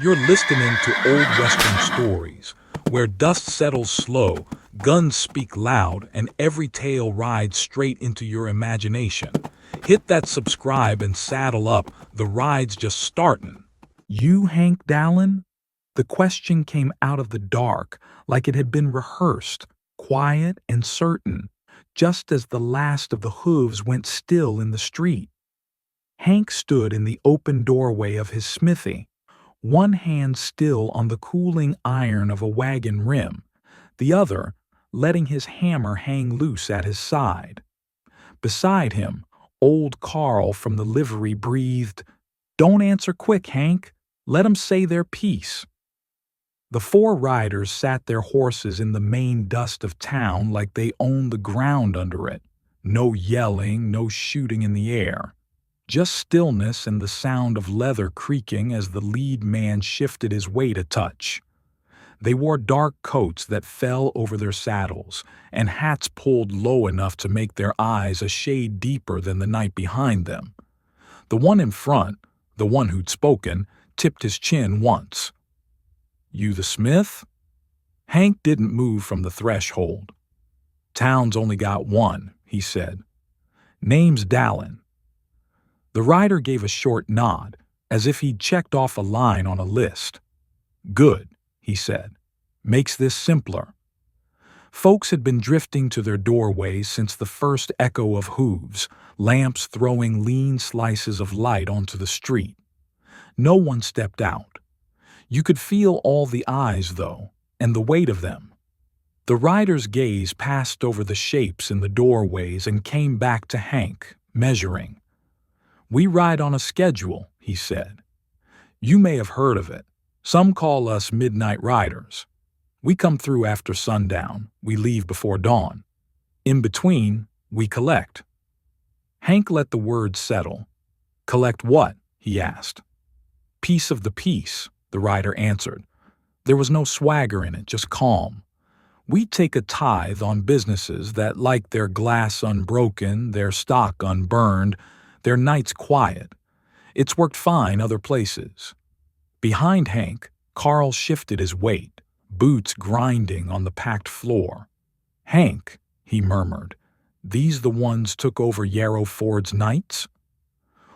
You're listening to old Western stories, where dust settles slow, guns speak loud, and every tale rides straight into your imagination. Hit that subscribe and saddle up, the ride's just starting. You, Hank Dallin? The question came out of the dark, like it had been rehearsed, quiet and certain, just as the last of the hooves went still in the street. Hank stood in the open doorway of his smithy, one hand still on the cooling iron of a wagon rim, the other letting his hammer hang loose at his side. Beside him, old Carl from the livery breathed, "Don't answer quick, Hank. Let 'em say their piece." The four riders sat their horses in the main dust of town like they owned the ground under it. No yelling, no shooting in the air. Just stillness and the sound of leather creaking as the lead man shifted his weight a touch. They wore dark coats that fell over their saddles, and hats pulled low enough to make their eyes a shade deeper than the night behind them. The one in front, the one who'd spoken, tipped his chin once. "You the smith?" Hank didn't move from the threshold. "Town's only got one," he said. "Name's Dallin." The rider gave a short nod, as if he'd checked off a line on a list. "Good," he said. "Makes this simpler." Folks had been drifting to their doorways since the first echo of hooves, lamps throwing lean slices of light onto the street. No one stepped out. You could feel all the eyes, though, and the weight of them. The rider's gaze passed over the shapes in the doorways and came back to Hank, measuring. "We ride on a schedule," he said. "You may have heard of it. Some call us midnight riders. We come through after sundown, we leave before dawn. In between, we collect." Hank let the words settle. "Collect what?" he asked. "Piece of the peace," the rider answered. There was no swagger in it, just calm. "We take a tithe on businesses that like their glass unbroken, their stock unburned, their nights quiet. It's worked fine other places." Behind Hank, Carl shifted his weight, boots grinding on the packed floor. "Hank," he murmured, "these the ones took over Yarrow Ford's nights?"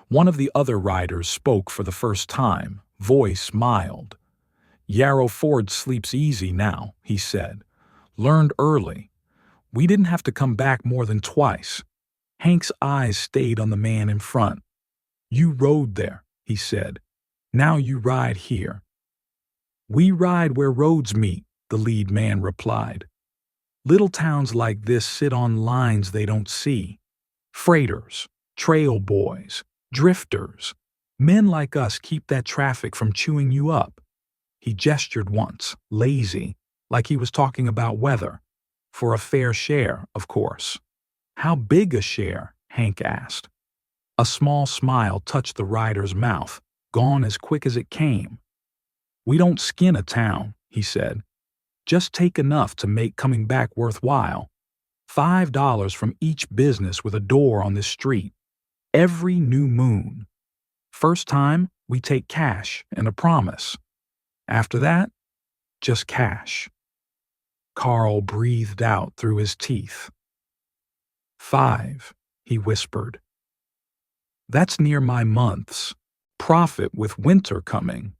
One of the other riders spoke for the first time, voice mild. "Yarrow Ford sleeps easy now," he said. "Learned early. We didn't have to come back more than twice." Hank's eyes stayed on the man in front. "You rode there," he said. "Now you ride here." "We ride where roads meet," the lead man replied. "Little towns like this sit on lines they don't see. Freighters, trail boys, drifters. Men like us keep that traffic from chewing you up." He gestured once, lazy, like he was talking about weather. "For a fair share, of course." "How big a share?" Hank asked. A small smile touched the rider's mouth, gone as quick as it came. "We don't skin a town," he said. "Just take enough to make coming back worthwhile. $5 from each business with a door on this street. Every new moon. First time, we take cash and a promise. After that, just cash." Carl breathed out through his teeth. "5," he whispered. "That's near my months. Profit with winter coming."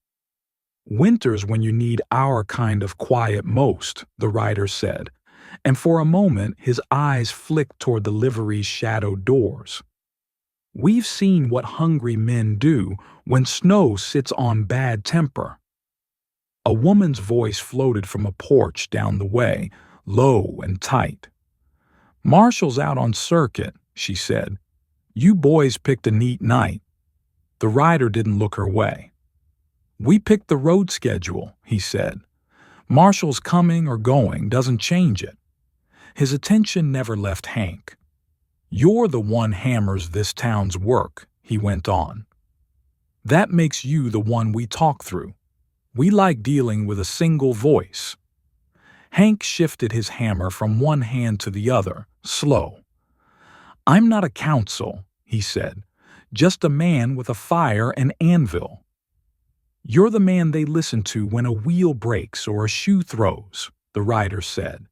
"Winter's when you need our kind of quiet most," the rider said, and for a moment his eyes flicked toward the livery's shadowed doors. "We've seen what hungry men do when snow sits on bad temper." A woman's voice floated from a porch down the way, low and tight. "Marshall's out on circuit," she said. "You boys picked a neat night." The rider didn't look her way. "We picked the road schedule," he said. "Marshall's coming or going doesn't change it." His attention never left Hank. "You're the one hammers this town's work," he went on. "That makes you the one we talk through. We like dealing with a single voice." Hank shifted his hammer from one hand to the other, slow. "I'm not a counsel," he said, "just a man with a fire and anvil." You're the man they listen to when a wheel breaks or a shoe throws, the rider said.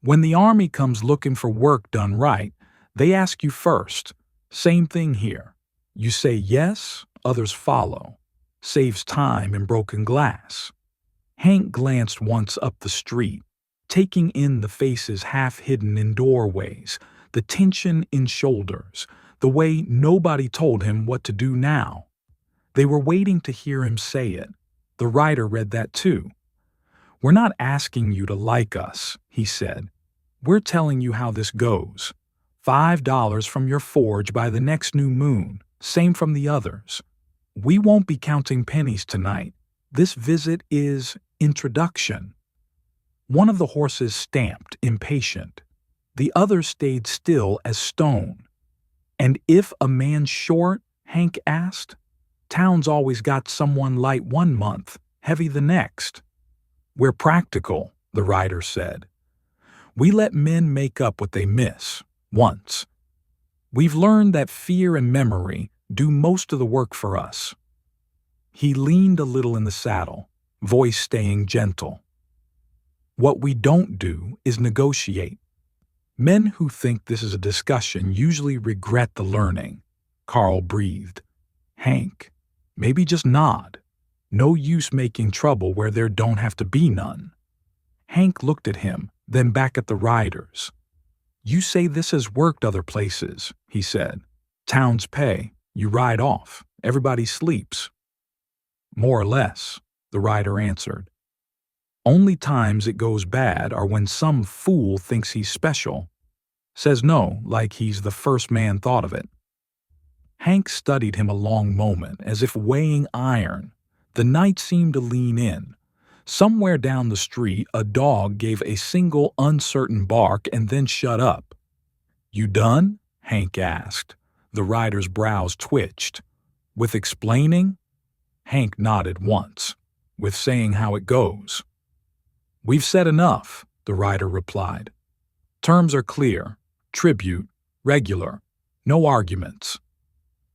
When the army comes looking for work done right, they ask you first. Same thing here. You say yes, others follow. Saves time and broken glass. Hank glanced once up the street, taking in the faces half hidden in doorways, the tension in shoulders, the way nobody told him what to do now. They were waiting to hear him say it. The writer read that too. We're not asking you to like us, he said. We're telling you how this goes. $5 from your forge by the next new moon, same from the others. We won't be counting pennies tonight. This visit is introduction. One of the horses stamped, impatient. The other stayed still as stone. And if a man's short, Hank asked, town's always got someone light one month, heavy the next. We're practical, the rider said. We let men make up what they miss, once. We've learned that fear and memory do most of the work for us. He leaned a little in the saddle, voice staying gentle. What we don't do is negotiate. Men who think this is a discussion usually regret the learning. Carl breathed. Hank, maybe just nod. No use making trouble where there don't have to be none. Hank looked at him, then back at the riders. You say this has worked other places, he said. Towns pay, you ride off, everybody sleeps. More or less, the rider answered. Only times it goes bad are when some fool thinks he's special. Says no, like he's the first man thought of it. Hank studied him a long moment, as if weighing iron. The night seemed to lean in. Somewhere down the street, a dog gave a single uncertain bark and then shut up. You done? Hank asked. The rider's brows twitched. With explaining? Hank nodded once. With saying how it goes. We've said enough, the rider replied. Terms are clear. Tribute. Regular. No arguments.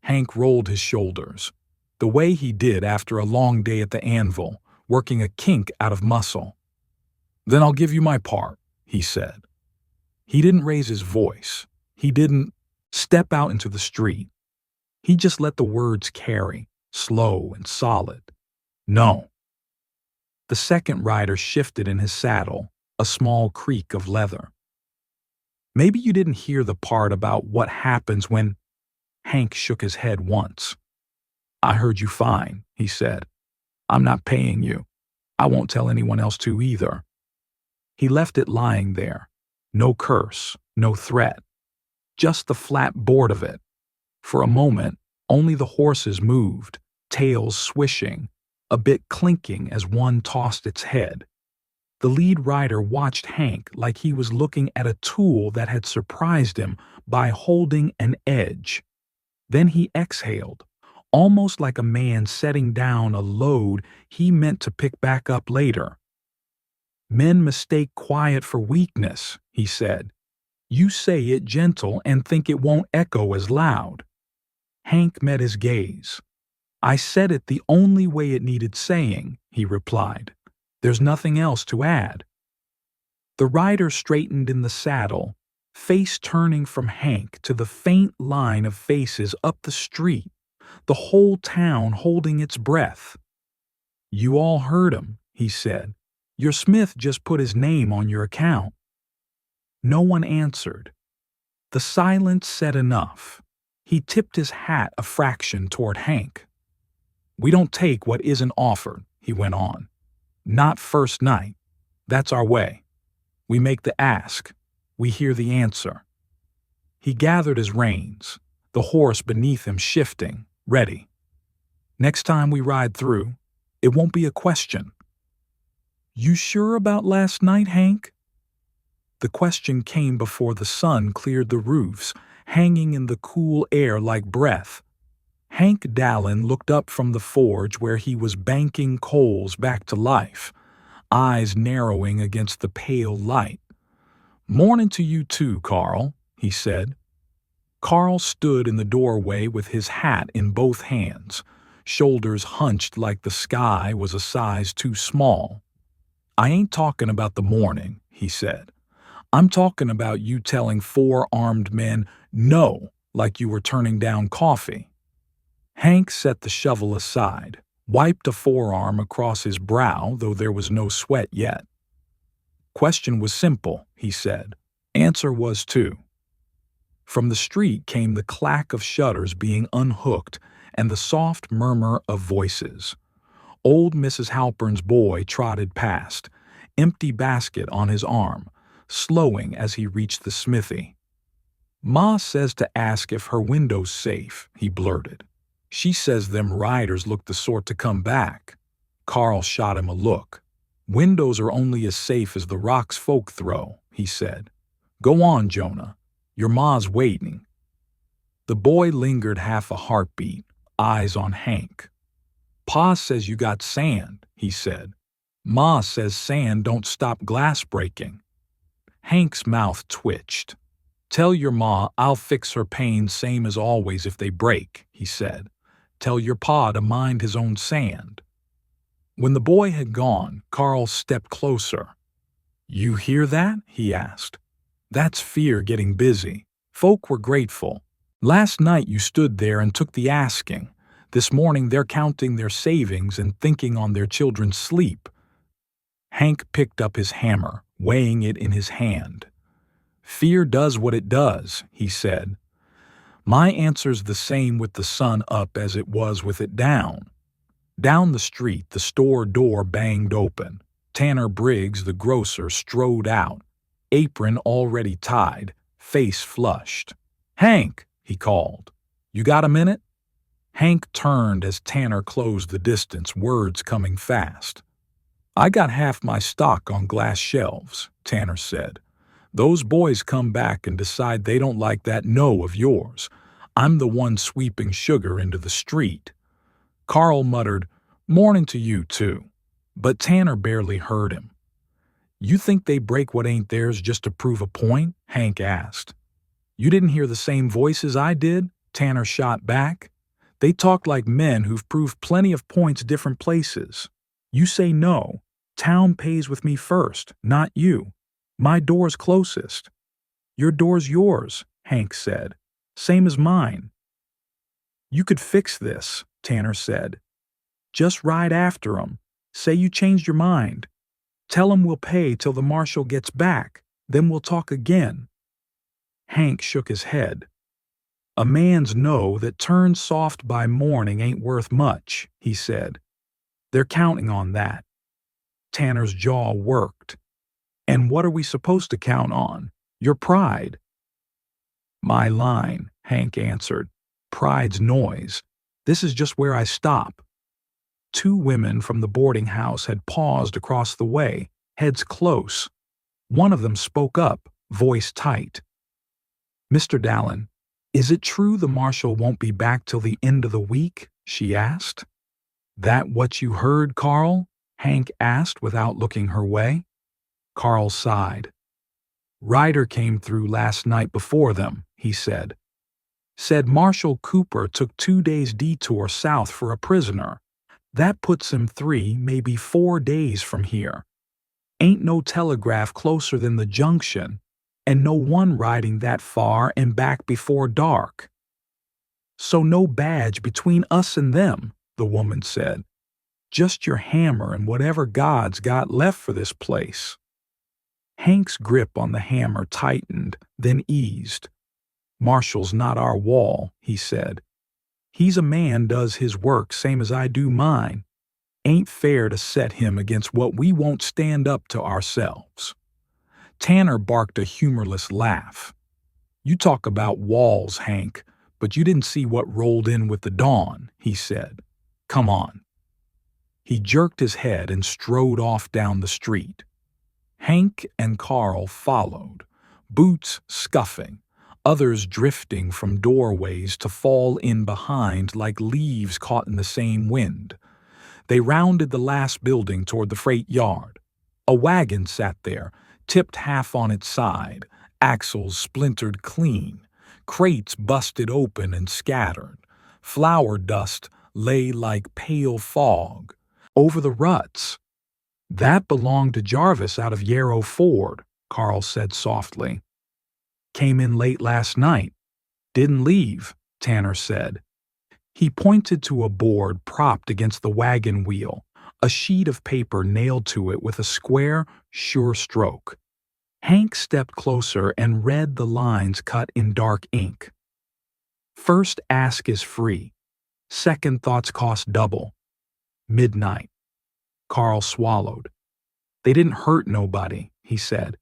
Hank rolled his shoulders. The way he did after a long day at the anvil, working a kink out of muscle. Then I'll give you my part, he said. He didn't raise his voice. He didn't step out into the street. He just let the words carry, slow and solid. No. The second rider shifted in his saddle, a small creak of leather. Maybe you didn't hear the part about what happens when... Hank shook his head once. I heard you fine, he said. I'm not paying you. I won't tell anyone else to either. He left it lying there. No curse, no threat. Just the flat board of it. For a moment, only the horses moved, tails swishing, a bit clinking as one tossed its head. The lead rider watched Hank like he was looking at a tool that had surprised him by holding an edge. Then he exhaled, almost like a man setting down a load he meant to pick back up later. Men mistake quiet for weakness, he said. You say it gentle and think it won't echo as loud. Hank met his gaze. I said it the only way it needed saying, he replied. There's nothing else to add. The rider straightened in the saddle, face turning from Hank to the faint line of faces up the street, the whole town holding its breath. You all heard him, he said. Your Smith just put his name on your account. No one answered. The silence said enough. He tipped his hat a fraction toward Hank. We don't take what isn't offered, he went on. Not first night. That's our way. We make the ask. We hear the answer. He gathered his reins, the horse beneath him shifting, ready. Next time we ride through, it won't be a question. You sure about last night, Hank? The question came before the sun cleared the roofs, hanging in the cool air like breath. Hank Dallin looked up from the forge where he was banking coals back to life, eyes narrowing against the pale light. Morning to you too, Carl, he said. Carl stood in the doorway with his hat in both hands, shoulders hunched like the sky was a size too small. "I ain't talking about the morning," he said. "I'm talking about you telling four armed men no like you were turning down coffee." Hank set the shovel aside, wiped a forearm across his brow, though there was no sweat yet. "Question was simple," he said. "Answer was too." From the street came the clack of shutters being unhooked and the soft murmur of voices. Old Mrs. Halpern's boy trotted past, empty basket on his arm, slowing as he reached the smithy. "Ma says to ask if her window's safe," he blurted. "She says them riders look the sort to come back." Carl shot him a look. "Windows are only as safe as the rocks folk throw," he said. "Go on, Jonah. Your ma's waiting." The boy lingered half a heartbeat, eyes on Hank. "Pa says you got sand," he said. "Ma says sand don't stop glass breaking." Hank's mouth twitched. "Tell your ma I'll fix her panes same as always if they break," he said. "Tell your pa to mind his own sand." When the boy had gone, Carl stepped closer. "You hear that?" he asked. "That's fear getting busy. Folk were grateful. Last night you stood there and took the asking. This morning they're counting their savings and thinking on their children's sleep." Hank picked up his hammer, weighing it in his hand. "Fear does what it does," he said. "My answer's the same with the sun up as it was with it down." Down the street, the store door banged open. Tanner Briggs, the grocer, strode out, apron already tied, face flushed. "Hank," he called. "You got a minute?" Hank turned as Tanner closed the distance, words coming fast. "I got half my stock on glass shelves," Tanner said. "Those boys come back and decide they don't like that no of yours. I'm the one sweeping sugar into the street." Carl muttered, "Morning to you, too." But Tanner barely heard him. "You think they break what ain't theirs just to prove a point?" Hank asked. "You didn't hear the same voices I did?" Tanner shot back. "They talk like men who've proved plenty of points different places. You say no. Town pays with me first, not you. My door's closest." "Your door's yours," Hank said. "Same as mine." "You could fix this," Tanner said. "Just ride after 'em. Say you changed your mind. Tell 'em we'll pay till the marshal gets back, then we'll talk again." Hank shook his head. "A man's no that turns soft by morning ain't worth much," he said. "They're counting on that." Tanner's jaw worked. "And what are we supposed to count on? Your pride." "My line," Hank answered. "Pride's noise. This is just where I stop." Two women from the boarding house had paused across the way, heads close. One of them spoke up, voice tight. "Mr. Dallin, is it true the marshal won't be back till the end of the week?" she asked. "That what you heard, Carl?" Hank asked without looking her way. Carl sighed. "Ryder came through last night before them," he said. "Said Marshal Cooper took 2 days detour south for a prisoner. That puts him 3, maybe 4 days from here. Ain't no telegraph closer than the junction, and no one riding that far and back before dark." "So no badge between us and them," the woman said. "Just your hammer and whatever God's got left for this place." Hank's grip on the hammer tightened, then eased. "Marshall's not our wall," he said. "He's a man does his work same as I do mine. Ain't fair to set him against what we won't stand up to ourselves." Tanner barked a humorless laugh. "You talk about walls, Hank, but you didn't see what rolled in with the dawn," he said. "Come on." He jerked his head and strode off down the street. Hank and Carl followed, boots scuffing, others drifting from doorways to fall in behind like leaves caught in the same wind. They rounded the last building toward the freight yard. A wagon sat there, tipped half on its side, axles splintered clean, crates busted open and scattered, flour dust lay like pale fog over the ruts. That belonged to Jarvis out of Yarrow Ford, Carl said softly. Came in late last night. Didn't leave, Tanner said. He pointed to a board propped against the wagon wheel, a sheet of paper nailed to it with a square, sure stroke. Hank stepped closer and read the lines cut in dark ink. First ask is free. Second thoughts cost double. Midnight. Carl swallowed. They didn't hurt nobody, he said.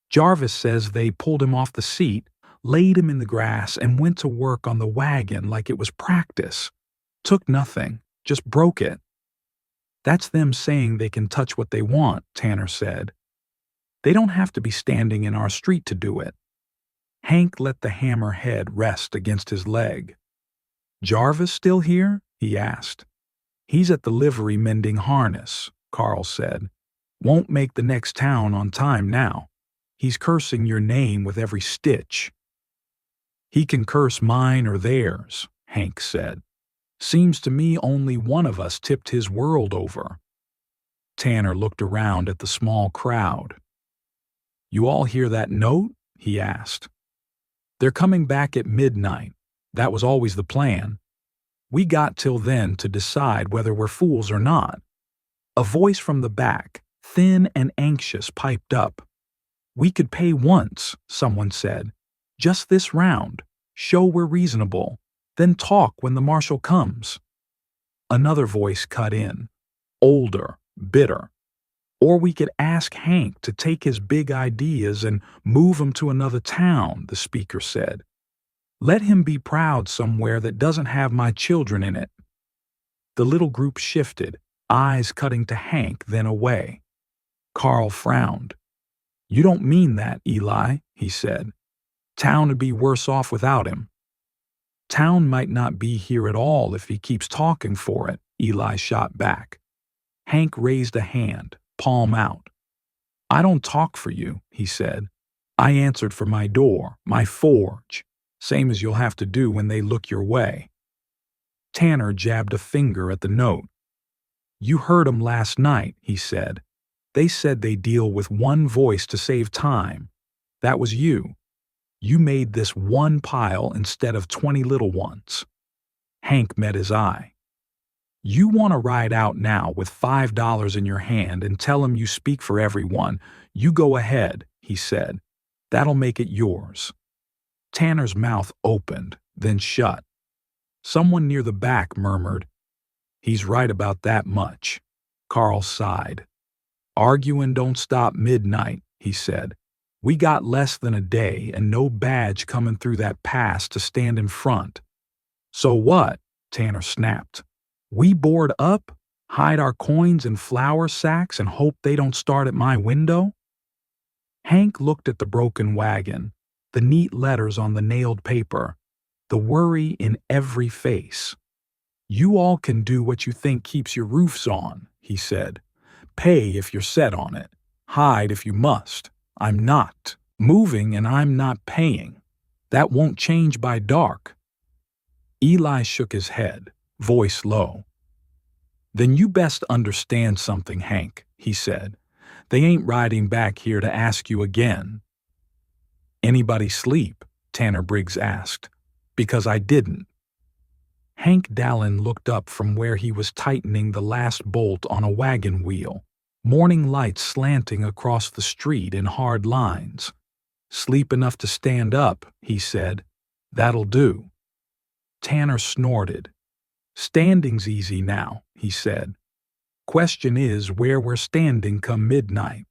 Jarvis says they pulled him off the seat, laid him in the grass, and went to work on the wagon like it was practice. Took nothing, just broke it. That's them saying they can touch what they want, Tanner said. They don't have to be standing in our street to do it. Hank let the hammer head rest against his leg. Jarvis still here? He asked. He's at the livery mending harness, Carl said. Won't make the next town on time now. He's cursing your name with every stitch. He can curse mine or theirs, Hank said. Seems to me only one of us tipped his world over. Tanner looked around at the small crowd. You all hear that note? He asked. They're coming back at midnight. That was always the plan. We got till then to decide whether we're fools or not. A voice from the back, thin and anxious, piped up. We could pay once, someone said. Just this round. Show we're reasonable. Then talk when the marshal comes. Another voice cut in. Older, bitter. Or we could ask Hank to take his big ideas and move 'em to another town, the speaker said. Let him be proud somewhere that doesn't have my children in it. The little group shifted, eyes cutting to Hank, then away. Carl frowned. You don't mean that, Eli, he said. Town would be worse off without him. Town might not be here at all if he keeps talking for it, Eli shot back. Hank raised a hand, palm out. I don't talk for you, he said. I answered for my door, my forge, same as you'll have to do when they look your way. Tanner jabbed a finger at the note. You heard 'em last night, he said. They said they deal with one voice to save time. That was you. You made this one pile instead of 20 little ones. Hank met his eye. You want to ride out now with $5 in your hand and tell 'em you speak for everyone. You go ahead, he said. That'll make it yours. Tanner's mouth opened, then shut. Someone near the back murmured, He's right about that much. Carl sighed. Arguing don't stop midnight, he said. We got less than a day and no badge coming through that pass to stand in front. So what? Tanner snapped. We board up, hide our coins in flour sacks and hope they don't start at my window? Hank looked at the broken wagon, the neat letters on the nailed paper, the worry in every face. You all can do what you think keeps your roofs on, he said. Pay if you're set on it. Hide if you must. I'm not moving and I'm not paying. That won't change by dark. Eli shook his head, voice low. Then you best understand something, Hank, he said. They ain't riding back here to ask you again. Anybody sleep? Tanner Briggs asked. Because I didn't. Hank Dallin looked up from where he was tightening the last bolt on a wagon wheel, morning lights slanting across the street in hard lines. Sleep enough to stand up, he said. That'll do. Tanner snorted. Standing's easy now, he said. Question is where we're standing come midnight.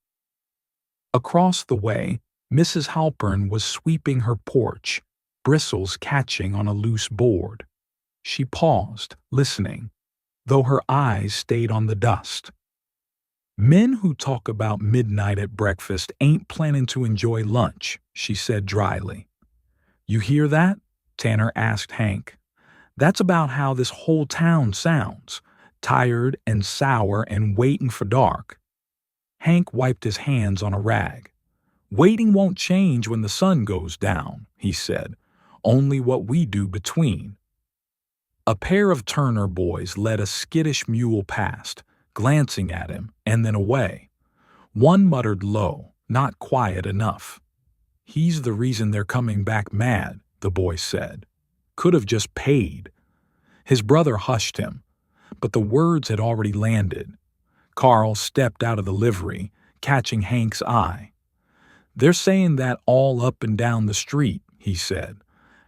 Across the way, Mrs. Halpern was sweeping her porch, bristles catching on a loose board. She paused, listening, though her eyes stayed on the dust. Men who talk about midnight at breakfast ain't planning to enjoy lunch, she said dryly. You hear that? Tanner asked Hank. That's about how this whole town sounds, tired and sour and waiting for dark. Hank wiped his hands on a rag. Waiting won't change when the sun goes down, he said. Only what we do between. A pair of Turner boys led a skittish mule past, glancing at him and then away. One muttered low, not quiet enough. "He's the reason they're coming back mad," the boy said. "Could have just paid." His brother hushed him, but the words had already landed. Carl stepped out of the livery, catching Hank's eye. "They're saying that all up and down the street," he said.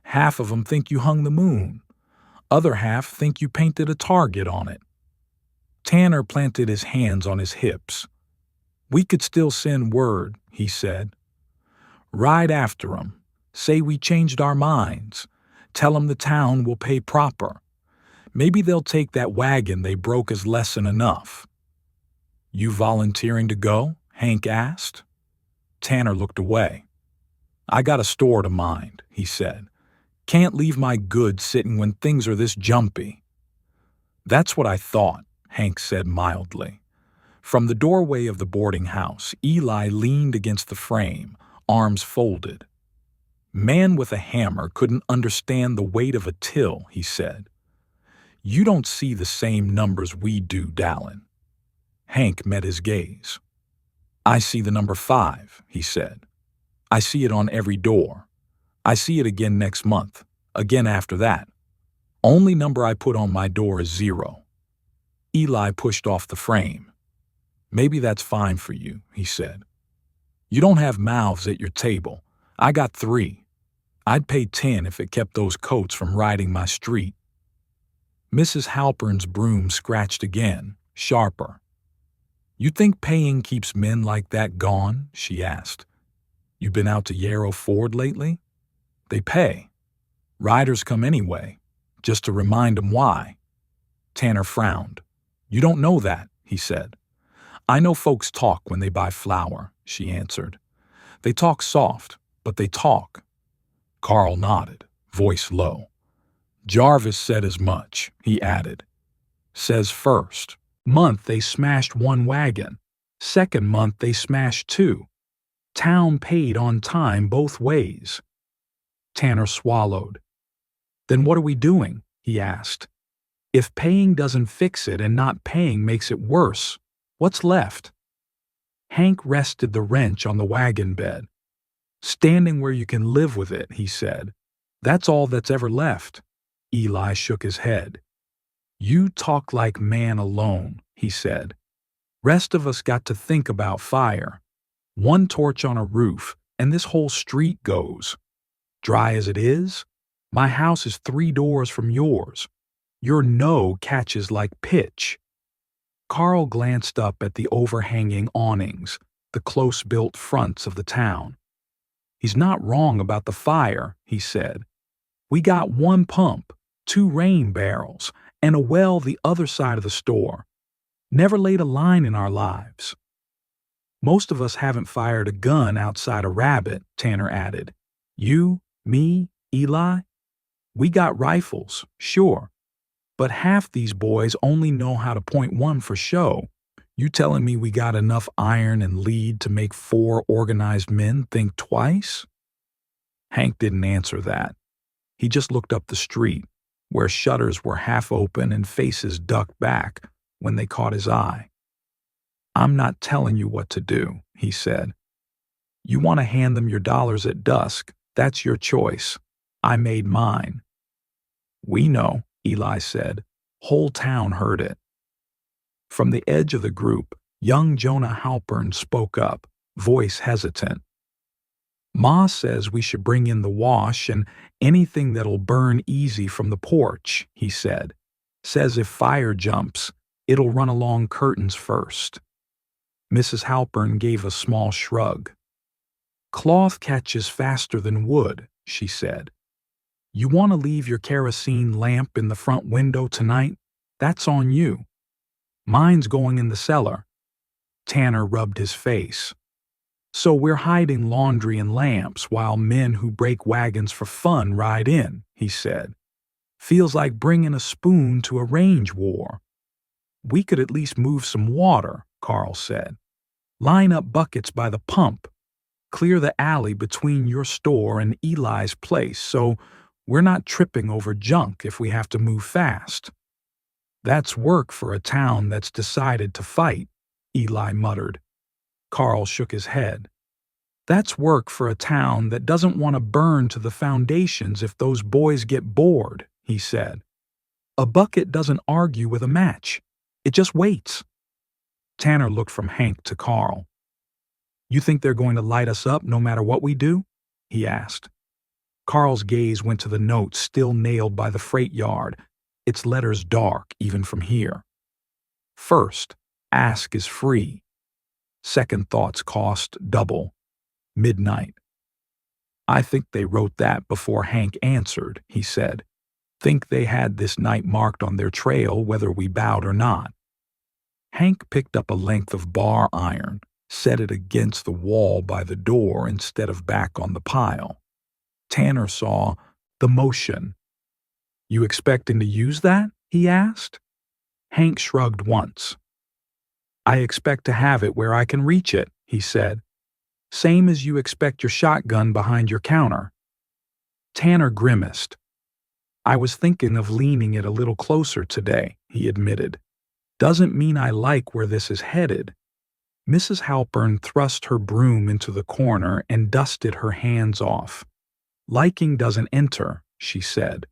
"Half of 'em think you hung the moon. Other half think you painted a target on it." Tanner planted his hands on his hips. "We could still send word," he said. "Ride after 'em. Say we changed our minds. Tell 'em the town will pay proper. Maybe they'll take that wagon they broke as lesson enough." "You volunteering to go?" Hank asked. Tanner looked away. "I got a store to mind," he said. "Can't leave my goods sitting when things are this jumpy." "That's what I thought," Hank said mildly. From the doorway of the boarding house, Eli leaned against the frame, arms folded. "Man with a hammer couldn't understand the weight of a till," he said. "You don't see the same numbers we do, Dallin." Hank met his gaze. "I see the number 5, he said. "I see it on every door. I see it again next month, again after that. Only number I put on my door is 0. Eli pushed off the frame. "Maybe that's fine for you," he said. "You don't have mouths at your table. I got 3. I'd pay 10 if it kept those coats from riding my street." Mrs. Halpern's broom scratched again, sharper. "You think paying keeps men like that gone?" she asked. "You been out to Yarrow Ford lately? They pay. Riders come anyway, just to remind 'em why." Tanner frowned. "You don't know that," he said. "I know folks talk when they buy flour," she answered. "They talk soft, but they talk." Carl nodded, voice low. "Jarvis said as much," he added. "Says first month they smashed 1 wagon. Second month they smashed 2. Town paid on time both ways." Tanner swallowed. "Then what are we doing?" he asked. "If paying doesn't fix it and not paying makes it worse, what's left?" Hank rested the wrench on the wagon bed. "Standing where you can live with it," he said. "That's all that's ever left." Eli shook his head. "You talk like man alone," he said. "Rest of us got to think about fire. 1 torch on a roof, and this whole street goes. Dry as it is, my house is 3 doors from yours. Your no catches like pitch." Carl glanced up at the overhanging awnings, the close-built fronts of the town. "He's not wrong about the fire," he said. "We got 1 pump, 2 rain barrels, and a well the other side of the store. Never laid a line in our lives." "Most of us haven't fired a gun outside a rabbit," Tanner added. "You, me, Eli? We got rifles, sure. But half these boys only know how to point one for show. You telling me we got enough iron and lead to make 4 organized men think twice?" Hank didn't answer that. He just looked up the street, where shutters were half open and faces ducked back when they caught his eye. "I'm not telling you what to do," he said. "You want to hand them your dollars at dusk, that's your choice. I made mine." "We know," Eli said. Whole town heard it. From the edge of the group, young Jonah Halpern spoke up, voice hesitant. "Ma says we should bring in the wash and anything that'll burn easy from the porch," he said. "Says if fire jumps, it'll run along curtains first." Mrs. Halpern gave a small shrug. "Cloth catches faster than wood," she said. "You want to leave your kerosene lamp in the front window tonight? That's on you. Mine's going in the cellar." Tanner rubbed his face. "So we're hiding laundry and lamps while men who break wagons for fun ride in," he said. "Feels like bringing a spoon to a range war." "We could at least move some water," Carl said. "Line up buckets by the pump. Clear the alley between your store and Eli's place so We're not tripping over junk if we have to move fast. That's work for a town that's decided to fight, Eli muttered. Carl shook his head. That's work for a town that doesn't want to burn to the foundations if those boys get bored, he said. A bucket doesn't argue with a match. It just waits. Tanner looked from Hank to Carl. You think they're going to light us up no matter what we do? He asked. Carl's gaze went to the note still nailed by the freight yard, its letters dark even from here. First, ask is free. Second thoughts cost double. Midnight. I think they wrote that before Hank answered, he said. Think they had this night marked on their trail whether we bowed or not. Hank picked up a length of bar iron, set it against the wall by the door instead of back on the pile. Tanner saw the motion. You expecting to use that? He asked. Hank shrugged once. I expect to have it where I can reach it, he said. Same as you expect your shotgun behind your counter. Tanner grimaced. I was thinking of leaning it a little closer today, he admitted. Doesn't mean I like where this is headed. Mrs. Halpern thrust her broom into the corner and dusted her hands off. Liking doesn't enter, she said.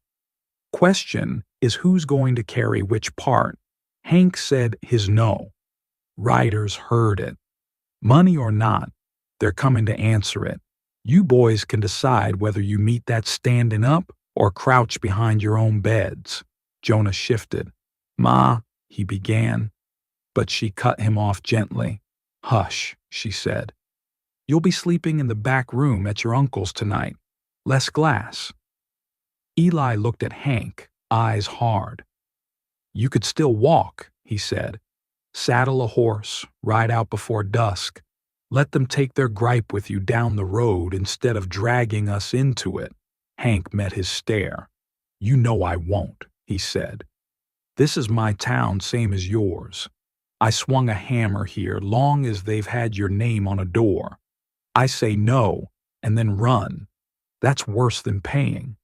Question is who's going to carry which part. Hank said his no. Riders heard it. Money or not, they're coming to answer it. You boys can decide whether you meet that standing up or crouch behind your own beds. Jonah shifted. Ma, he began, but she cut him off gently. Hush, she said. You'll be sleeping in the back room at your uncle's tonight. Less glass. Eli looked at Hank, eyes hard. You could still walk, he said. Saddle a horse, ride out before dusk. Let them take their gripe with you down the road instead of dragging us into it. Hank met his stare. You know I won't, he said. This is my town same as yours. I swung a hammer here long as they've had your name on a door. I say no, and then run. That's worse than paying.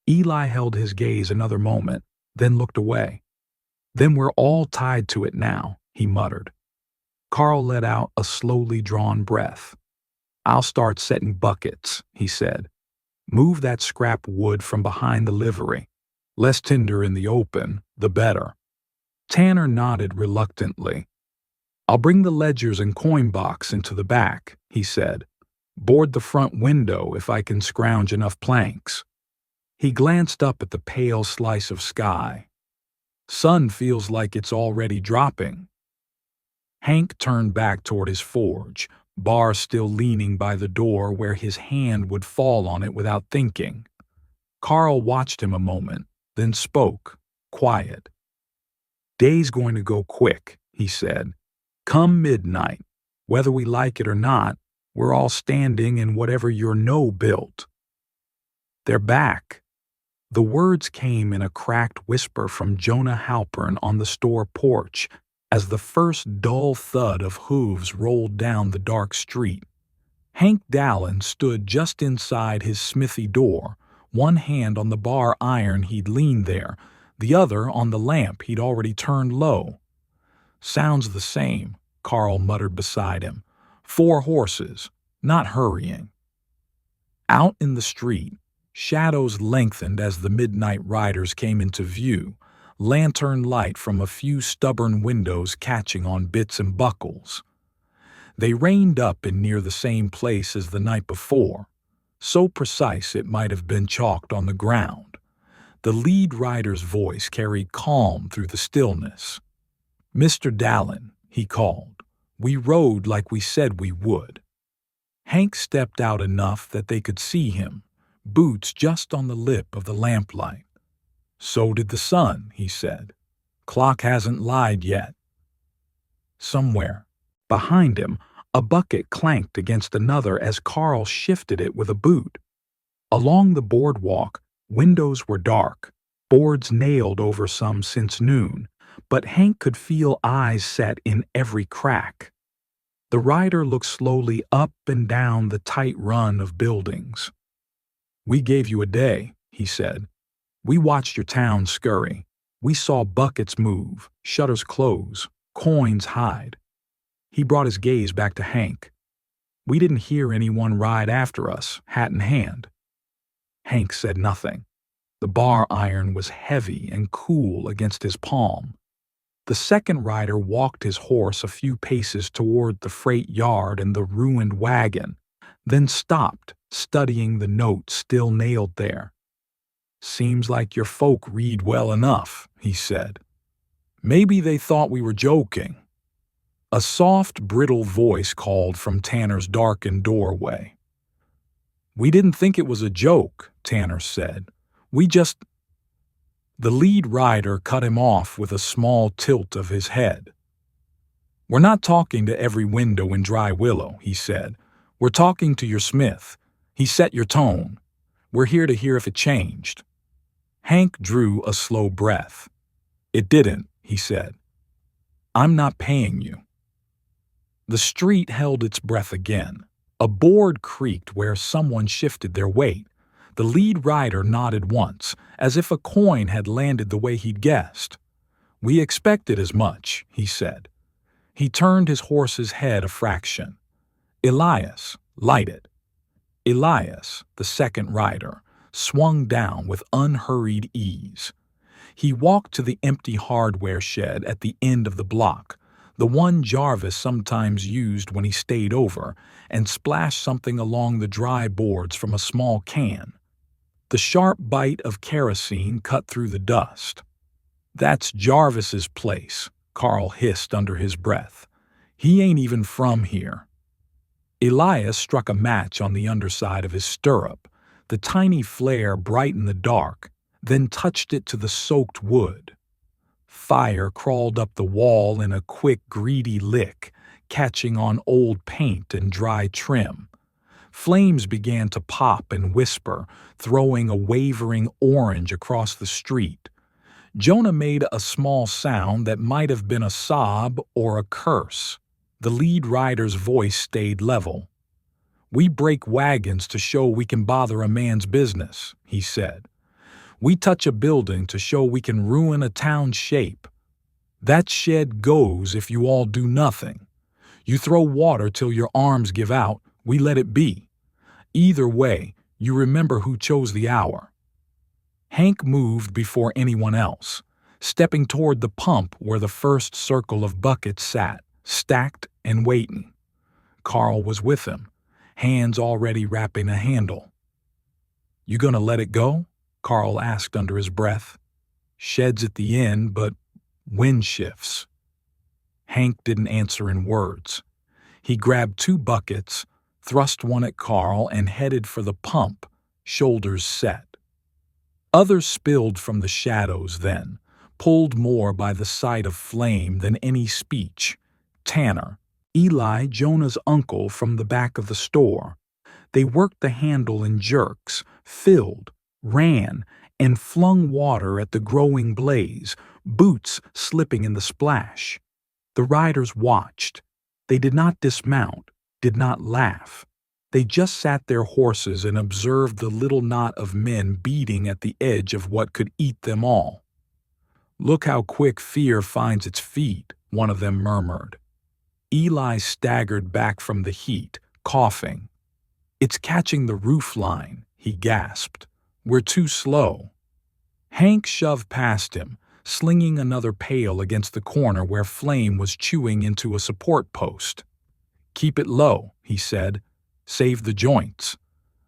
Eli held his gaze another moment, then looked away. Then we're all tied to it now, he muttered. Carl let out a slowly drawn breath. I'll start setting buckets, he said. Move that scrap wood from behind the livery. Less tinder in the open, the better. Tanner nodded reluctantly. I'll bring the ledgers and coin box into the back, he said. Board the front window if I can scrounge enough planks. He glanced up at the pale slice of sky. Sun feels like it's already dropping. Hank turned back toward his forge, bar still leaning by the door where his hand would fall on it without thinking. Carl watched him a moment, then spoke, quiet. Day's going to go quick, he said. Come midnight, whether we like it or not, we're all standing in whatever your no built. They're back. The words came in a cracked whisper from Jonah Halpern on the store porch as the first dull thud of hooves rolled down the dark street. Hank Dallin stood just inside his smithy door, one hand on the bar iron he'd leaned there, the other on the lamp he'd already turned low. Sounds the same, Carl muttered beside him. 4 horses, not hurrying. Out in the street, shadows lengthened as the midnight riders came into view, lantern light from a few stubborn windows catching on bits and buckles. They reined up in near the same place as the night before, so precise it might have been chalked on the ground. The lead rider's voice carried calm through the stillness. Mr. Dallin, he called. We rode like we said we would. Hank stepped out enough that they could see him, boots just on the lip of the lamplight. So did the sun, he said. Clock hasn't lied yet. Somewhere, behind him, a bucket clanked against another as Carl shifted it with a boot. Along the boardwalk, windows were dark, boards nailed over some since noon, but Hank could feel eyes set in every crack. The rider looked slowly up and down the tight run of buildings. We gave you a day, he said. "We watched your town scurry. We saw buckets move, shutters close, coins hide." He brought his gaze back to Hank. "We didn't hear anyone ride after us, hat in hand." Hank said nothing. The bar iron was heavy and cool against his palm. The second rider walked his horse a few paces toward the freight yard and the ruined wagon, then stopped, studying the note still nailed there. "Seems like your folk read well enough," he said. "Maybe they thought we were joking." A soft, brittle voice called from Tanner's darkened doorway. "We didn't think it was a joke," Tanner said. "We just—" The lead rider cut him off with a small tilt of his head. "We're not talking to every window in Dry Willow," he said. "We're talking to your smith. He set your tone. We're here to hear if it changed." Hank drew a slow breath. "It didn't," he said. "I'm not paying you." The street held its breath again. A board creaked where someone shifted their weight. The lead rider nodded once, as if a coin had landed the way he'd guessed. "We expected as much," he said. He turned his horse's head a fraction. "Elias, light it." Elias, the second rider, swung down with unhurried ease. He walked to the empty hardware shed at the end of the block, the one Jarvis sometimes used when he stayed over, and splashed something along the dry boards from a small can. The sharp bite of kerosene cut through the dust. "That's Jarvis's place," Carl hissed under his breath. "He ain't even from here." Elias struck a match on the underside of his stirrup. The tiny flare brightened the dark, then touched it to the soaked wood. Fire crawled up the wall in a quick, greedy lick, catching on old paint and dry trim. Flames began to pop and whisper, throwing a wavering orange across the street. Jonah made a small sound that might have been a sob or a curse. The lead rider's voice stayed level. "We break wagons to show we can bother a man's business," he said. "We touch a building to show we can ruin a town's shape. That shed goes if you all do nothing. You throw water till your arms give out, we let it be. Either way, you remember who chose the hour." Hank moved before anyone else, stepping toward the pump where the first circle of buckets sat, stacked and waiting. Carl was with him, hands already wrapping a handle. "You gonna let it go?" Carl asked under his breath. "Shed's at the end, but wind shifts." Hank didn't answer in words. He grabbed 2 buckets, thrust one at Carl, and headed for the pump, shoulders set. Others spilled from the shadows then, pulled more by the sight of flame than any speech. Tanner, Eli, Jonah's uncle from the back of the store. They worked the handle in jerks, filled, ran, and flung water at the growing blaze, boots slipping in the splash. The riders watched. They did not dismount, did not laugh. They just sat their horses and observed the little knot of men beating at the edge of what could eat them all. "Look how quick fear finds its feet," one of them murmured. Eli staggered back from the heat, coughing. "It's catching the roof line," he gasped. "We're too slow." Hank shoved past him, slinging another pail against the corner where flame was chewing into a support post. "Keep it low," he said. "Save the joints.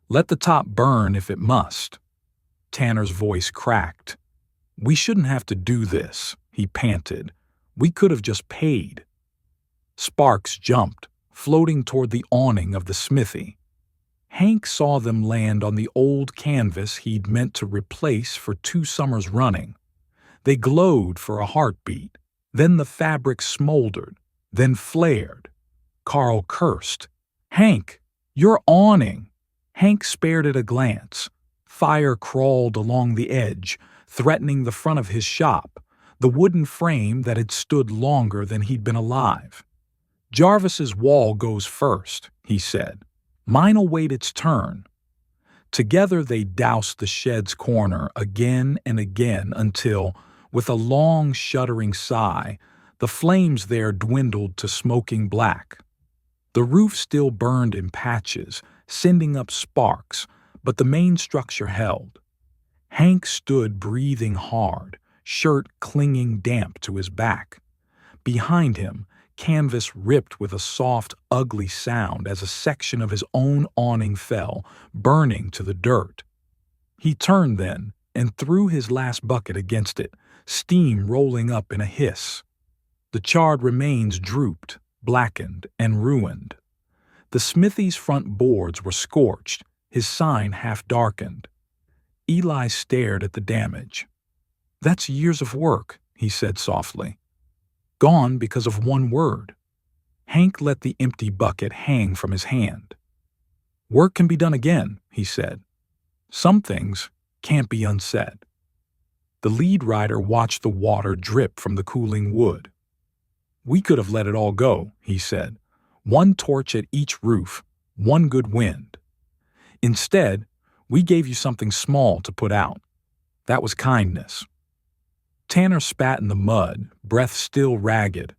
Let the top burn if it must." Tanner's voice cracked. "We shouldn't have to do this," he panted. "We could have just paid." Sparks jumped, floating toward the awning of the smithy. Hank saw them land on the old canvas he'd meant to replace for 2 summers running. They glowed for a heartbeat. Then the fabric smoldered, then flared. Carl cursed. "Hank, your awning!" Hank spared it a glance. Fire crawled along the edge, threatening the front of his shop, the wooden frame that had stood longer than he'd been alive. "Jarvis's wall goes first," he said. "Mine'll wait its turn." Together they doused the shed's corner again and again until, with a long, shuddering sigh, the flames there dwindled to smoking black. The roof still burned in patches, sending up sparks, but the main structure held. Hank stood breathing hard, shirt clinging damp to his back. Behind him, canvas ripped with a soft, ugly sound as a section of his own awning fell, burning to the dirt. He turned then and threw his last bucket against it, steam rolling up in a hiss. The charred remains drooped, blackened, and ruined. The smithy's front boards were scorched, his sign half darkened. Eli stared at the damage. "That's years of work," he said softly. "Gone because of one word." Hank let the empty bucket hang from his hand. "Work can be done again," he said. "Some things can't be unsaid." The lead rider watched the water drip from the cooling wood. "We could have let it all go," he said. "One torch at each roof, one good wind. Instead, we gave you something small to put out. That was kindness." Tanner spat in the mud, breath still ragged.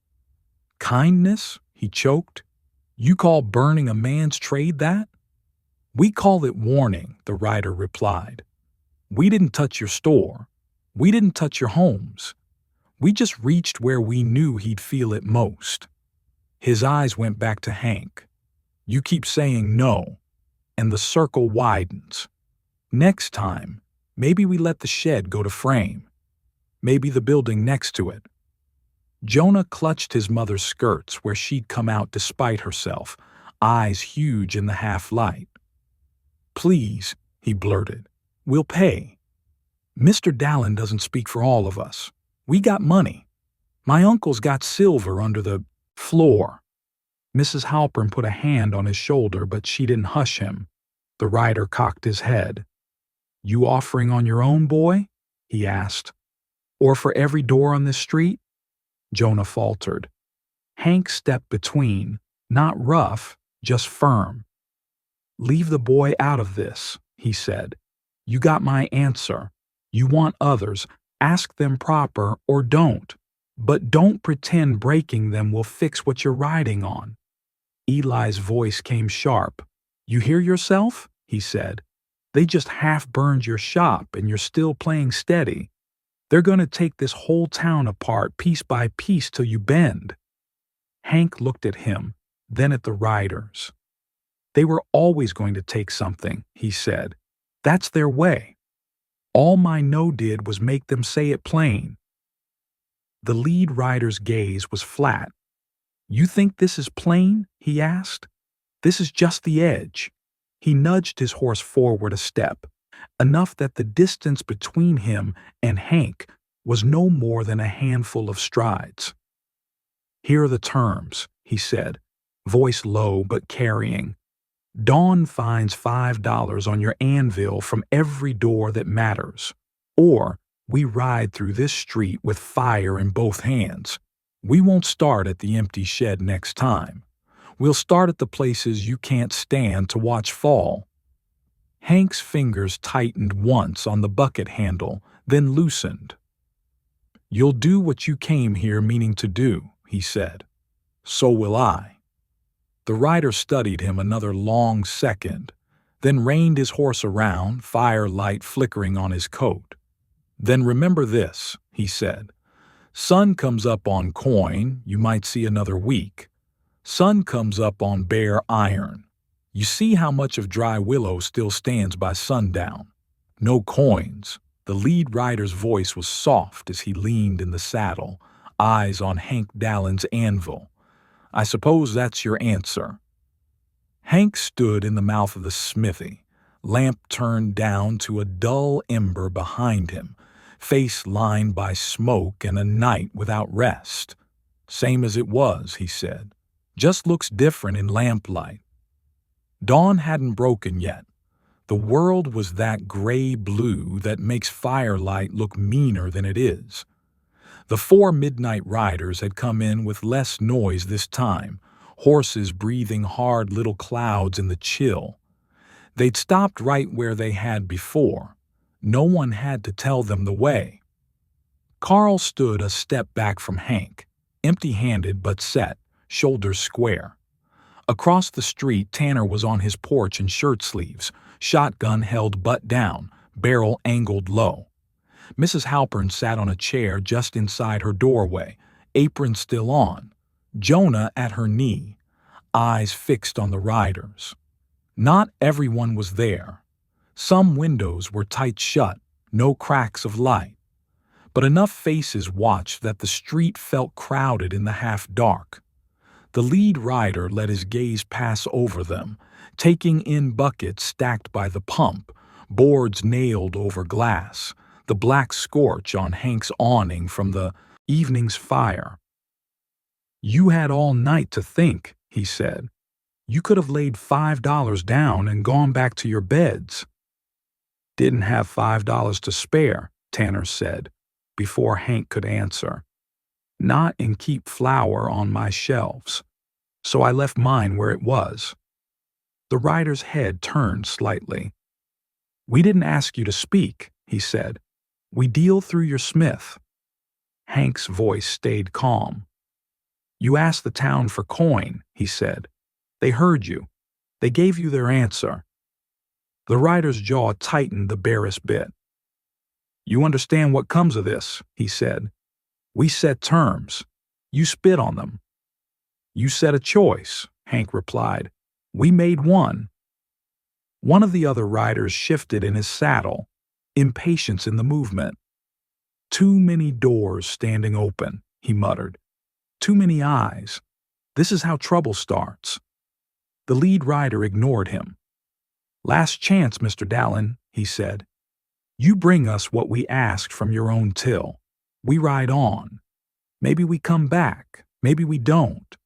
"Kindness?" he choked. "You call burning a man's trade that?" "We call it warning," the rider replied. "We didn't touch your store. We didn't touch your homes. We just reached where we knew he'd feel it most." His eyes went back to Hank. "You keep saying no, and the circle widens. Next time, maybe we let the shed go to frame. Maybe the building next to it." Jonah clutched his mother's skirts where she'd come out despite herself, eyes huge in the half-light. "Please," he blurted, "we'll pay. Mr. Dallin doesn't speak for all of us. We got money. My uncle's got silver under the floor." Mrs. Halpern put a hand on his shoulder, but she didn't hush him. The rider cocked his head. "You offering on your own, boy?" he asked. "Or for every door on this street?" Jonah faltered. Hank stepped between, not rough, just firm. "Leave the boy out of this," he said. "You got my answer. You want others, ask them proper or don't. But don't pretend breaking them will fix what you're riding on." Eli's voice came sharp. "You hear yourself?" he said. "They just half burned your shop and you're still playing steady. They're going to take this whole town apart piece by piece till you bend." Hank looked at him, then at the riders. "They were always going to take something," he said. "That's their way. All my no did was make them say it plain." The lead rider's gaze was flat. "You think this is plain?" he asked. "This is just the edge." He nudged his horse forward a step, enough that the distance between him and Hank was no more than a handful of strides. "Here are the terms," he said, voice low but carrying. "Dawn finds $5 on your anvil from every door that matters. Or we ride through this street with fire in both hands. We won't start at the empty shed next time. We'll start at the places you can't stand to watch fall." Hank's fingers tightened once on the bucket handle, then loosened. "You'll do what you came here meaning to do," he said. "So will I." The rider studied him another long second, then reined his horse around, firelight flickering on his coat. "Then remember this," he said. "Sun comes up on coin, you might see another week. Sun comes up on bare iron. You see how much of Dry Willow still stands by sundown. No coins." The lead rider's voice was soft as he leaned in the saddle, eyes on Hank Dallin's anvil. "I suppose that's your answer." Hank stood in the mouth of the smithy, lamp turned down to a dull ember behind him, face lined by smoke and a night without rest. "Same as it was," he said. "Just looks different in lamplight." Dawn hadn't broken yet. The world was that gray-blue that makes firelight look meaner than it is. The 4 midnight riders had come in with less noise this time, horses breathing hard little clouds in the chill. They'd stopped right where they had before. No one had to tell them the way. Carl stood a step back from Hank, empty-handed but set, shoulders square. Across the street, Tanner was on his porch in shirt sleeves, shotgun held butt down, barrel angled low. Mrs. Halpern sat on a chair just inside her doorway, apron still on, Jonah at her knee, eyes fixed on the riders. Not everyone was there. Some windows were tight shut, no cracks of light. But enough faces watched that the street felt crowded in the half-dark. The lead rider let his gaze pass over them, taking in buckets stacked by the pump, boards nailed over glass, the black scorch on Hank's awning from the evening's fire. "You had all night to think," he said. "You could have laid $5 down and gone back to your beds." "Didn't have $5 to spare," Tanner said, before Hank could answer. "Not and keep flour on my shelves. So I left mine where it was." The rider's head turned slightly. "We didn't ask you to speak," he said. "We deal through your smith." Hank's voice stayed calm. "You asked the town for coin," he said. "They heard you. They gave you their answer." The rider's jaw tightened the barest bit. "You understand what comes of this," he said. "We set terms. You spit on them." "You set a choice," Hank replied. "We made one." One of the other riders shifted in his saddle, impatience in the movement. "Too many doors standing open," he muttered. "Too many eyes. This is how trouble starts." The lead rider ignored him. "Last chance, Mr. Dallin," he said. "You bring us what we asked from your own till. We ride on. Maybe we come back, maybe we don't.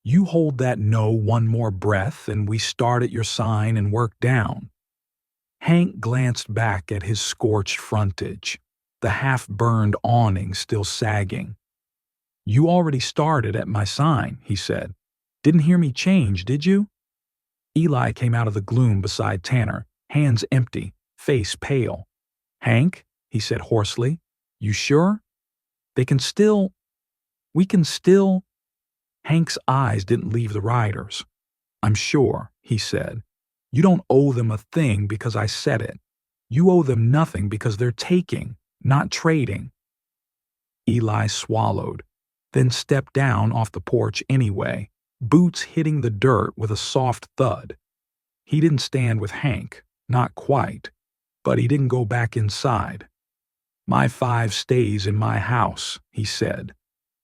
You hold that no one more breath and we start at your sign and work down." Hank glanced back at his scorched frontage, the half-burned awning still sagging. "You already started at my sign," he said. "Didn't hear me change, did you?" Eli came out of the gloom beside Tanner, hands empty, face pale. "Hank," he said hoarsely, "you sure? We can still—" Hank's eyes didn't leave the riders. "I'm sure," he said. "You don't owe them a thing because I said it. You owe them nothing because they're taking, not trading." Eli swallowed, then stepped down off the porch anyway, boots hitting the dirt with a soft thud. He didn't stand with Hank, not quite, but he didn't go back inside. "My 5 stays in my house," he said,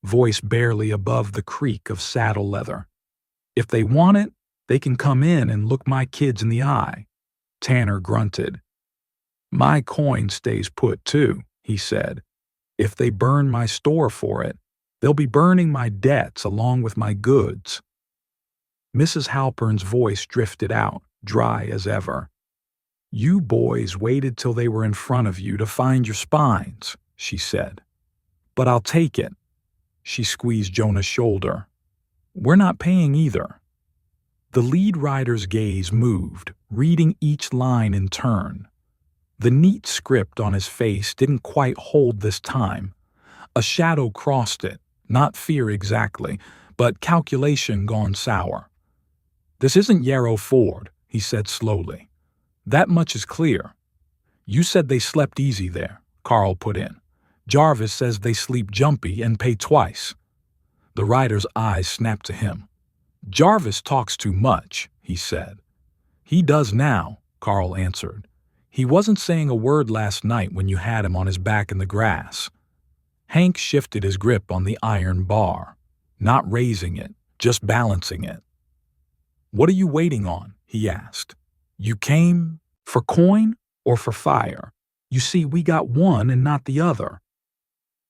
voice barely above the creak of saddle leather. "If they want it, they can come in and look my kids in the eye." Tanner grunted. "My coin stays put too," he said. "If they burn my store for it, they'll be burning my debts along with my goods." Mrs. Halpern's voice drifted out, dry as ever. "You boys waited till they were in front of you to find your spines," she said. "But I'll take it." She squeezed Jonah's shoulder. "We're not paying either." The lead rider's gaze moved, reading each line in turn. The neat script on his face didn't quite hold this time. A shadow crossed it, not fear exactly, but calculation gone sour. "This isn't Yarrow Ford," he said slowly. "That much is clear." "You said they slept easy there," Carl put in. "Jarvis says they sleep jumpy and pay twice." The rider's eyes snapped to him. "Jarvis talks too much," he said. "He does now," Carl answered. "He wasn't saying a word last night when you had him on his back in the grass." Hank shifted his grip on the iron bar, not raising it, just balancing it. "What are you waiting on?" he asked. "You came for coin or for fire? You see, we got one and not the other."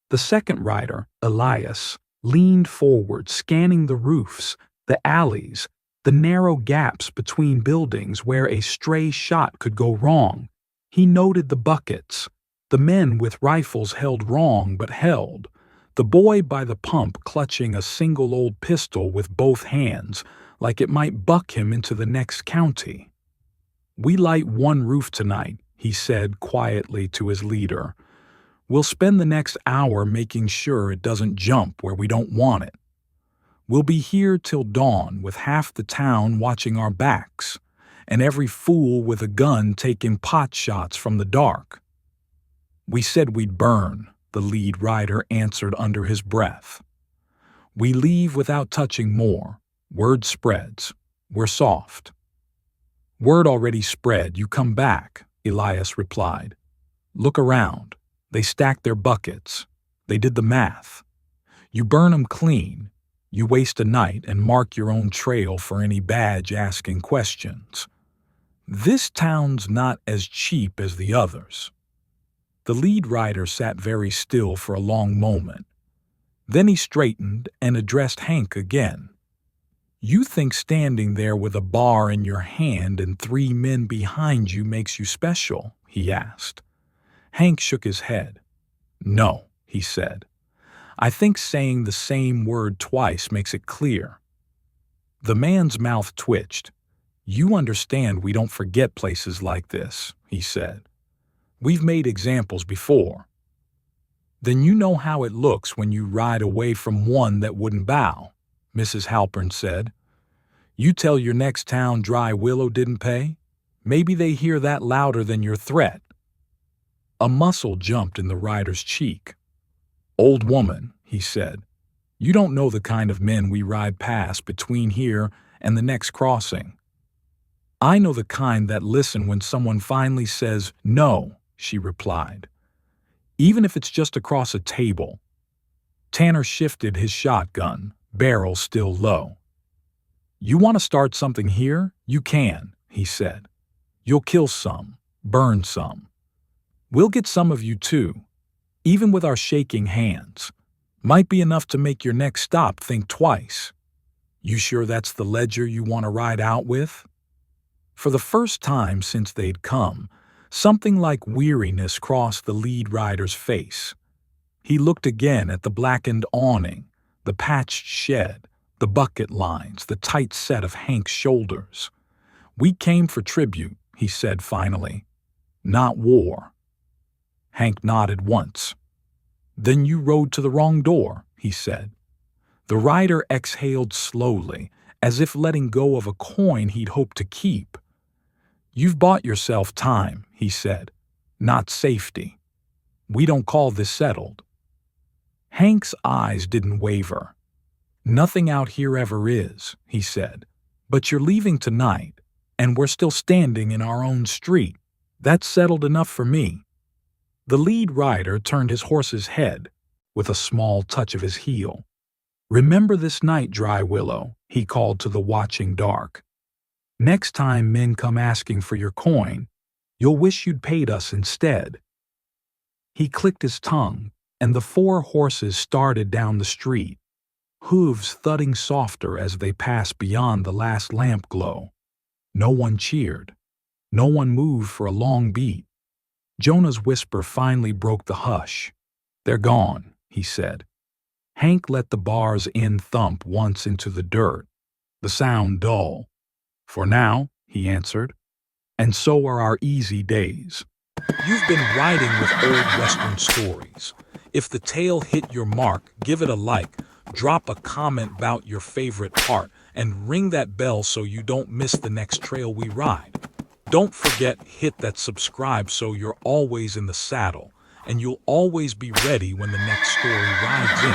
The second rider, Elias, leaned forward, scanning the roofs, the alleys, the narrow gaps between buildings where a stray shot could go wrong. He noted the buckets, the men with rifles held wrong but held, the boy by the pump clutching a single old pistol with both hands, like it might buck him into the next county. "We light one roof tonight," he said quietly to his leader. "We'll spend the next hour making sure it doesn't jump where we don't want it. We'll be here till dawn with half the town watching our backs, and every fool with a gun taking pot shots from the dark." "We said we'd burn," the lead rider answered under his breath. "We leave without touching more. Word spreads. We're soft." "Word already spread. You come back," Elias replied. "Look around. They stacked their buckets. They did the math. You burn 'em clean. You waste a night and mark your own trail for any badge asking questions. This town's not as cheap as the others." The lead rider sat very still for a long moment. Then he straightened and addressed Hank again. "You think standing there with a bar in your hand and 3 men behind you makes you special?" he asked. Hank shook his head. "No," he said. "I think saying the same word twice makes it clear." The man's mouth twitched. "You understand we don't forget places like this," he said. "We've made examples before." "Then you know how it looks when you ride away from one that wouldn't bow," Mrs. Halpern said. "You tell your next town Dry Willow didn't pay? Maybe they hear that louder than your threat." A muscle jumped in the rider's cheek. "Old woman," he said, "you don't know the kind of men we ride past between here and the next crossing." "I know the kind that listen when someone finally says no," she replied. "Even if it's just across a table." Tanner shifted his shotgun, barrel still low. "You want to start something here? You can," he said. "You'll kill some, burn some. We'll get some of you too, even with our shaking hands. Might be enough to make your next stop think twice. You sure that's the ledger you want to ride out with?" For the first time since they'd come, something like weariness crossed the lead rider's face. He looked again at the blackened awning, the patched shed, the bucket lines, the tight set of Hank's shoulders. "We came for tribute," he said finally. "Not war." Hank nodded once. "Then you rode to the wrong door," he said. The rider exhaled slowly, as if letting go of a coin he'd hoped to keep. "You've bought yourself time," he said, "not safety. We don't call this settled." Hank's eyes didn't waver. "Nothing out here ever is," he said. "But you're leaving tonight, and we're still standing in our own street. That's settled enough for me." The lead rider turned his horse's head, with a small touch of his heel. "Remember this night, Dry Willow," he called to the watching dark. "Next time men come asking for your coin, you'll wish you'd paid us instead." He clicked his tongue, and the 4 horses started down the street, hooves thudding softer as they passed beyond the last lamp glow. No one cheered. No one moved for a long beat. Jonah's whisper finally broke the hush. "They're gone," he said. Hank let the bar's end thump once into the dirt, the sound dull. "For now," he answered. "And so are our easy days." You've been riding with Old Western Stories. If the tale hit your mark, give it a like, drop a comment about your favorite part, and ring that bell so you don't miss the next trail we ride. Don't forget, hit that subscribe so you're always in the saddle, and you'll always be ready when the next story rides in.